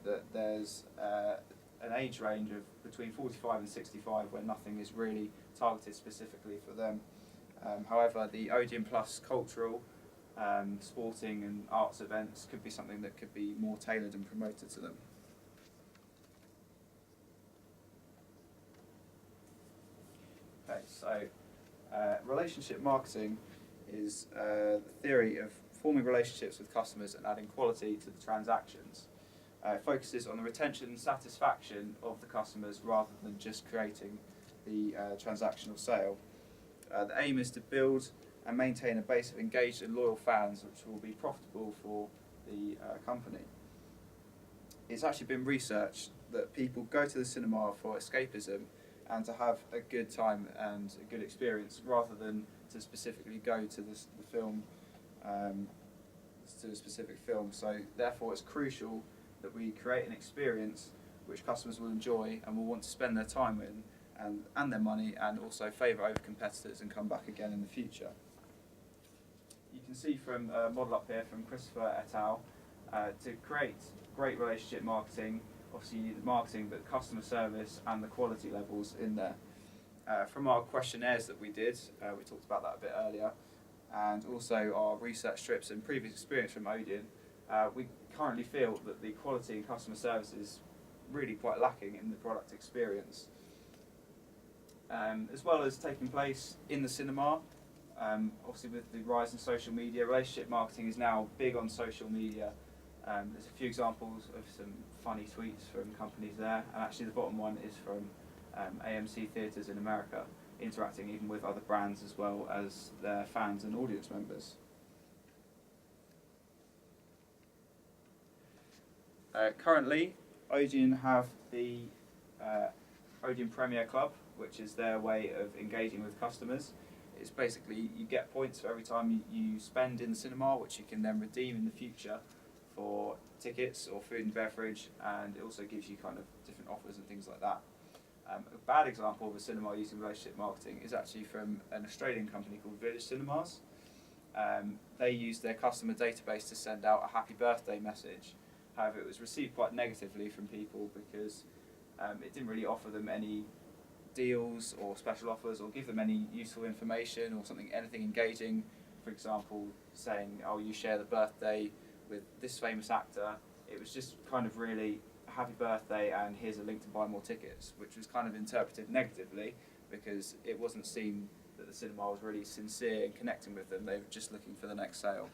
that there's an age range of between 45 and 65 where nothing is really targeted specifically for them. However, the Odeon Plus cultural, sporting and arts events could be something that could be more tailored and promoted to them. Okay, so relationship marketing is the theory of forming relationships with customers and adding quality to the transactions. It focuses on the retention and satisfaction of the customers rather than just creating the transactional sale. The aim is to build and maintain a base of engaged and loyal fans which will be profitable for the company. It's actually been researched that people go to the cinema for escapism and to have a good time and a good experience rather than to specifically go to the film, to a specific film. So therefore it's crucial that we create an experience which customers will enjoy and will want to spend their time in and their money, and also favour over competitors and come back again in the future. You can see from a model up here from Christopher et al. To create great relationship marketing, obviously you need the marketing, but customer service and the quality levels in there. From our questionnaires that we did, we talked about that a bit earlier, and also our research strips and previous experience from Odeon, we currently feel that the quality and customer service is really quite lacking in the product experience. As well as taking place in the cinema, obviously with the rise in social media, relationship marketing is now big on social media. There's a few examples of some funny tweets from companies there, and actually the bottom one is from AMC Theatres in America, interacting even with other brands as well as their fans and audience members. Currently, Odeon have the Odeon Premier Club, which is their way of engaging with customers. It's basically you get points for every time you spend in the cinema, which you can then redeem in the future for tickets or food and beverage, and it also gives you kind of different offers and things like that. A bad example of a cinema using relationship marketing is actually from an Australian company called Village Cinemas. They used their customer database to send out a happy birthday message. However, it was received quite negatively from people because it didn't really offer them any deals or special offers or give them any useful information or anything engaging. For example, saying, oh, you share the birthday with this famous actor. It was just kind of really a happy birthday and here's a link to buy more tickets, which was kind of interpreted negatively because it wasn't seen that the cinema was really sincere in connecting with them. They were just looking for the next sale.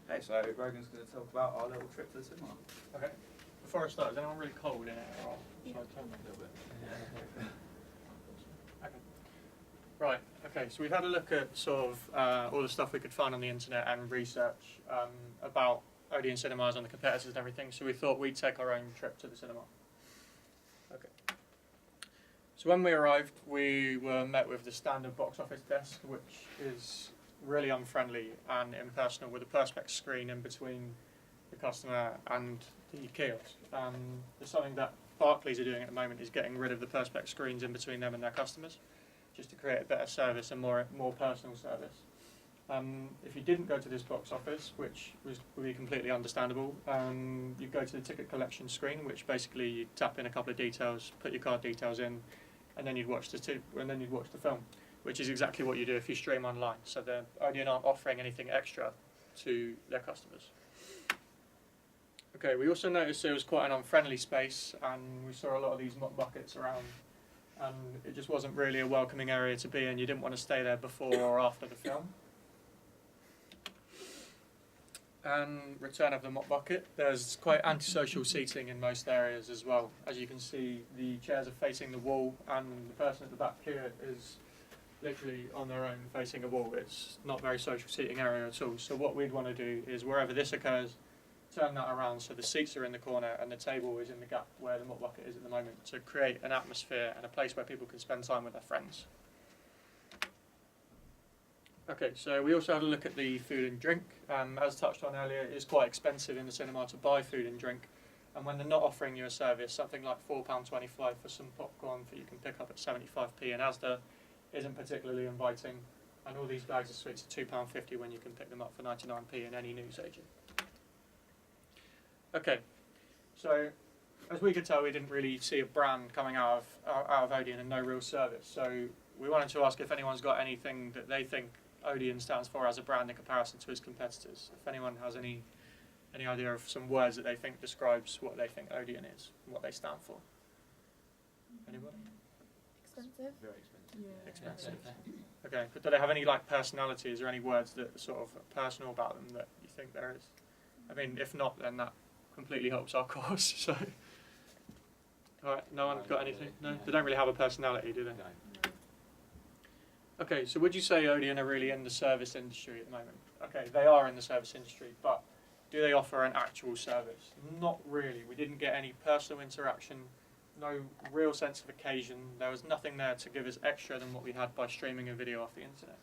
Okay, so Rogan's going to talk about our little trip to the cinema. Okay. Before I start, is anyone really cold in here, or shall I turn a little bit? Okay. Right. Okay. So we've had a look at sort of all the stuff we could find on the internet and research about Odeon cinemas and the competitors and everything. So we thought we'd take our own trip to the cinema. Okay. So when we arrived, we were met with the standard box office desk, which is really unfriendly and impersonal, with a perspex screen in between the customer and the kiosk. There's something that Barclays are doing at the moment is getting rid of the perspex screens in between them and their customers, just to create a better service and more personal service. If you didn't go to this box office, which would be completely understandable, you'd go to the ticket collection screen, which basically you tap in a couple of details, put your card details in, and then you'd watch the film, which is exactly what you do if you stream online. So the Odeon aren't offering anything extra to their customers. Okay, we also noticed it was quite an unfriendly space, and we saw a lot of these mop buckets around, and it just wasn't really a welcoming area to be in. You didn't want to stay there before or after the film. And return of the mop bucket, there's quite antisocial seating in most areas as well. As you can see, the chairs are facing the wall, and the person at the back here is literally on their own facing a wall. It's not very social seating area at all. So what we'd want to do is, wherever this occurs, turn that around so the seats are in the corner and the table is in the gap where the mop bucket is at the moment, to create an atmosphere and a place where people can spend time with their friends. Okay, so we also had a look at the food and drink. As touched on earlier, it is quite expensive in the cinema to buy food and drink, and when they're not offering you a service, something like £4.25 for some popcorn that you can pick up at 75p in Asda isn't particularly inviting. And all these bags are switched to £2.50 when you can pick them up for 99p in any newsagent. Okay, so as we could tell, we didn't really see a brand coming out of Odeon and no real service. So we wanted to ask if anyone's got anything that they think Odeon stands for as a brand in comparison to its competitors. If anyone has any idea of some words that they think describes what they think Odeon is, and what they stand for. Anybody? Expensive? Very expensive. Yeah. Expensive. Okay, but do they have any like personalities or any words that are sort of personal about them that you think there is? I mean, if not, then that completely helps our cause. So, all right, no one got anything? No, they don't really have a personality, do they? No. Okay, so would you say Odeon are really in the service industry at the moment? Okay, they are in the service industry, but do they offer an actual service? Not really. We didn't get any personal interaction, no real sense of occasion. There was nothing there to give us extra than what we had by streaming a video off the internet.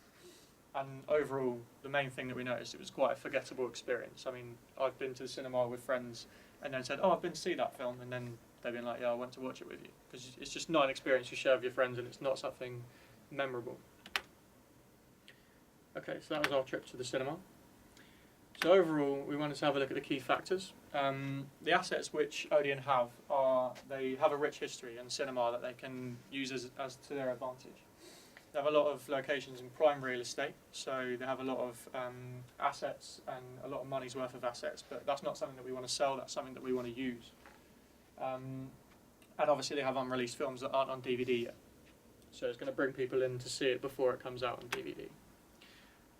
And overall, the main thing that we noticed, it was quite a forgettable experience. I mean, I've been to the cinema with friends and then said, oh, I've been to see that film, and then they've been like, yeah, I went to watch it with you. Because it's just not an experience you share with your friends, and it's not something memorable. Okay, so that was our trip to the cinema. So overall, we wanted to have a look at the key factors. The assets which Odeon have are, they have a rich history in cinema that they can use as to their advantage. They have a lot of locations in prime real estate, so they have a lot of assets and a lot of money's worth of assets, but that's not something that we want to sell, that's something that we want to use. And obviously they have unreleased films that aren't on DVD yet, so it's going to bring people in to see it before it comes out on DVD.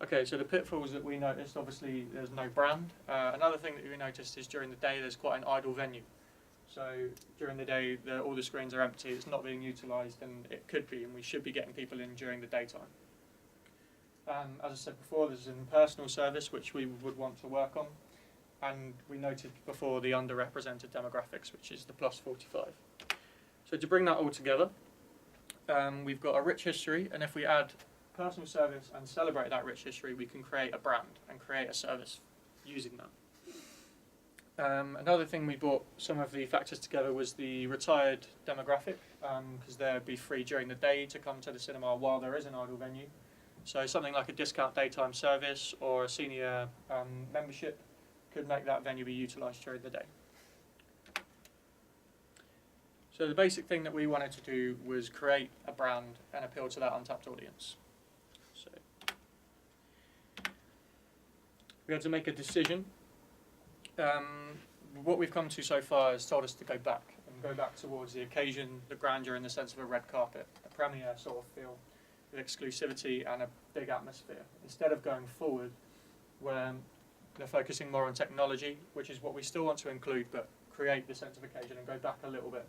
Okay, so the pitfalls that we noticed, obviously there's no brand. Another thing that we noticed is during the day there's quite an idle venue. So during the day all the screens are empty, it's not being utilised, and it could be, and we should be getting people in during the daytime. As I said before, there's an impersonal service which we would want to work on, and we noted before the underrepresented demographics, which is the plus 45. So to bring that all together, we've got a rich history, and if we add personal service and celebrate that rich history, we can create a brand and create a service using that. Another thing we brought some of the factors together was the retired demographic, because they'd be free during the day to come to the cinema while there is an idle venue. So something like a discount daytime service or a senior membership could make that venue be utilised during the day. So the basic thing that we wanted to do was create a brand and appeal to that untapped audience. So we had to make a decision. What we've come to so far has told us to go back towards the occasion, the grandeur in the sense of a red carpet, a premiere sort of feel with exclusivity and a big atmosphere. Instead of going forward, where they're focusing more on technology, which is what we still want to include, but create the sense of occasion and go back a little bit.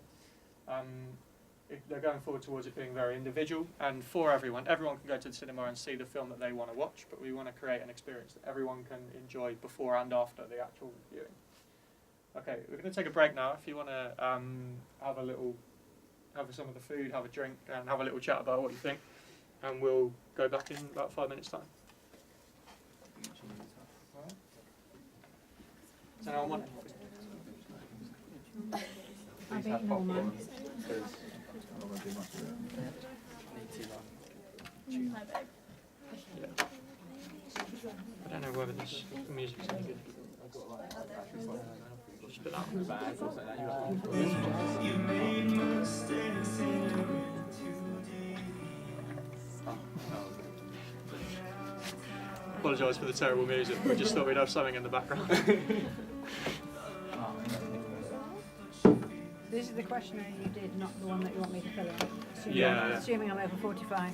They're going forward towards it being very individual and for everyone. Everyone can go to the cinema and see the film that they want to watch, but we want to create an experience that everyone can enjoy before and after the actual viewing. Okay, we're going to take a break now. If you want to have some of the food, have a drink, and have a little chat about what you think, and we'll go back in about 5 minutes' time. Does anyone want anything? I've eaten all mine. Hi, babe. Yeah. I don't know whether this music's any good. Just put that on the bag or something like that. Apologise for the terrible music. We just thought we'd have something in the background. This is the questionnaire you did, not the one that you want me to fill in. Assuming I'm over 45.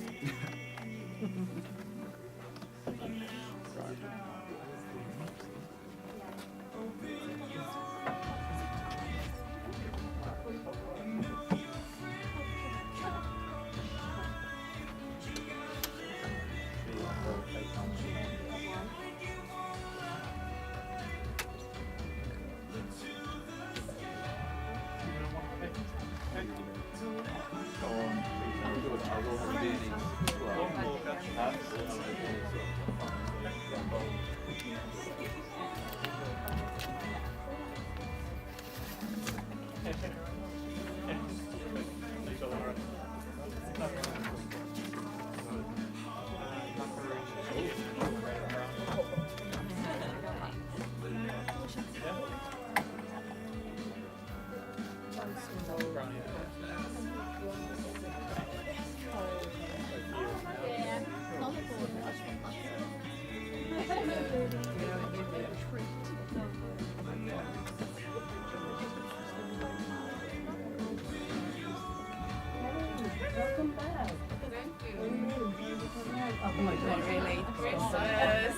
Go on. Really, Christmas.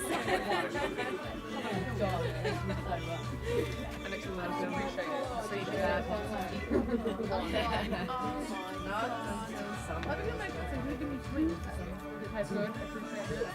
And it's all nice to appreciate it. So you do that. Not until summer. That's good. Appreciate it.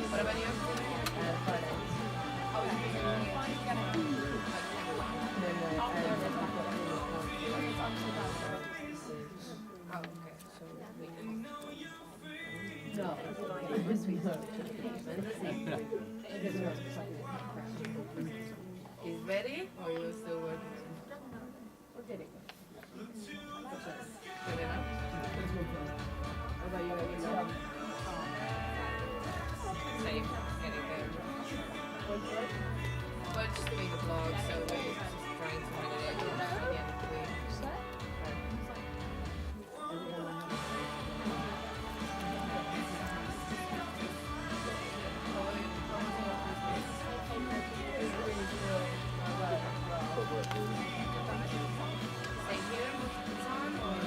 What about you? Oh, okay. He's ready, or you still working? Good enough? What about you? Same, getting there. Well, just doing a vlog, so we're just trying to find it at the end of the week. Stay here, it's on, or?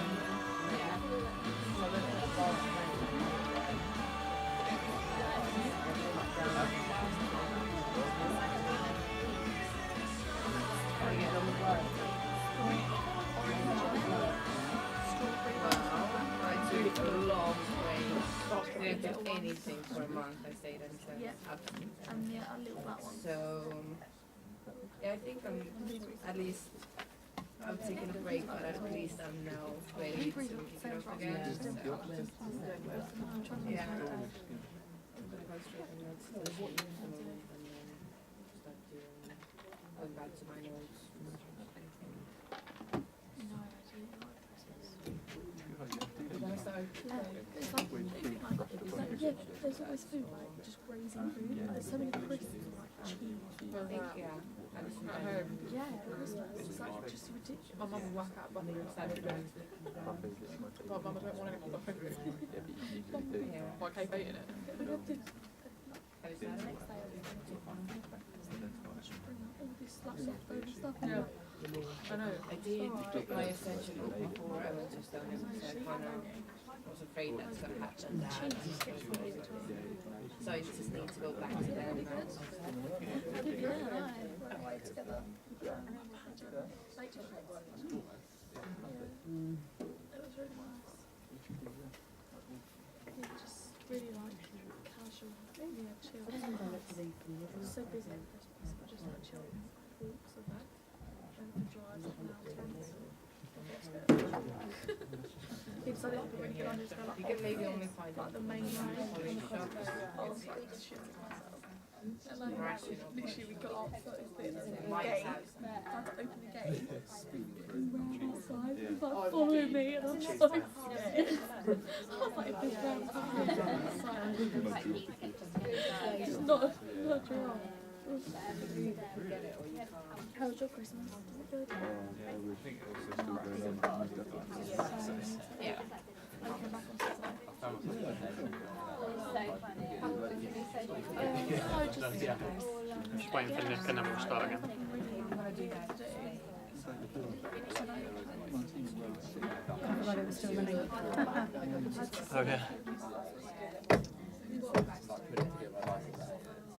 Didn't do anything for a month. I stayed until And yeah, a little black one. so yeah, I think I'm at least I've taken a break, but at least I'm now ready to pick it up again. So, yeah. I'm gonna go straight and notes and then start doing going back to my notes. It's like, yeah, there's always food, like just grazing food. There's so many crisps and like cheese. I think, yeah. Yeah, Christmas. It's like just ridiculous. My mum will whack out butter on Saturday. But mum, I don't want to get the food. Yeah. Why keep eating it? Have you started? Next day I'll just bring up all this like leftover stuff. Yeah. I know. I did my essential look before I went to Stoneham, so I kind of was afraid that's going to happen. So I just need to go back to them now. It was really nice. Yeah, just really like casual, chill. It was so busy at Christmas, but just like chill walks and that. And the drives up mountains. He decided to put really good on just You can maybe only find like the main road. Polish shop. I was like shitting myself. And like, Rational. literally we got up for this bit and the White gate, House. I had to open the gate, spin round outside, he was like following me and I'm so scared. I was like, if this round's it's not a giraffe. How was your Christmas? Good. Yeah. I came back on Saturday. Just waiting for the nip and then we'll start again. I forgot it was still running. Oh yeah.